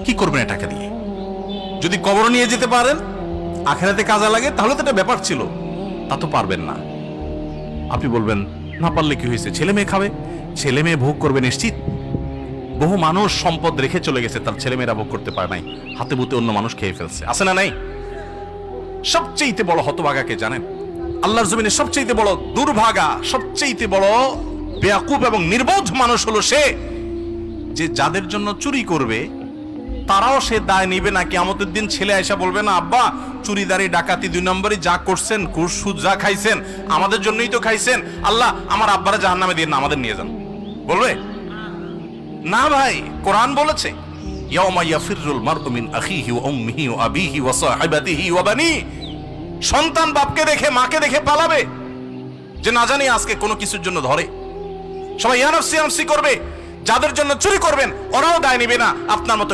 কি করবেন টাকা দিয়ে? যদি কবর নিয়ে যেতে পারেন, আখেরাতে কাজে লাগে, তাহলে তো এটা ব্যাপার ছিল। তা তো পারবেন না। আপনি বলবেন না পারলে কি হয়েছে, ছেলে মেয়ে খাবে, ছেলে মেয়ে ভোগ করবে নিশ্চিত। বহু মানুষ সম্পদ রেখে চলে গেছে, তার ছেলে মেয়েরা ভোগ করতে পারে নাই, হাতে বুতে অন্য মানুষ খেয়ে ফেলছে, আছে না নাই? সবচেয়ে বড় হতভাগাকে জানেন? আল্লাহর জমিনে সবচেয়ে বড় দুর্ভাগা, সবচেয়ে বড় বেয়াকুব এবং নির্বোধ মানুষ হলো সে, যে যাদের জন্য চুরি করবে তারাও সে দায় নিবে না। কিয়ামতের দিন ছেলে আয়সা বলবে না, আব্বা চুরিদারি ডাকাতি 2 নম্বরই যা করছেন, ঘুষ সুদ যা খাইছেন আমাদের জন্যই তো খাইছেন, আল্লাহ আমার আব্বারা জাহান্নামে দিয়ে না, আমাদের নিয়ে যান। বলবে না ভাই, কোরআন বলেছে ইয়াউমা ইয়াফিরুল মারউ মিন আখিহি ওয়া উম্মিহি ওয়া আবিহি ওয়া সাহিবাতিহি ওয়া বানি। সন্তান বাপকে দেখে মাকে দেখে পালাবে, যে না জানি আজকে কোনো কিছুর জন্য ধরে। সবাই ইয়া নাফসি নাফসি করবে, যাদের জন্য চুরি করবেন ওরাও দায় নিবে না আপনার মতো।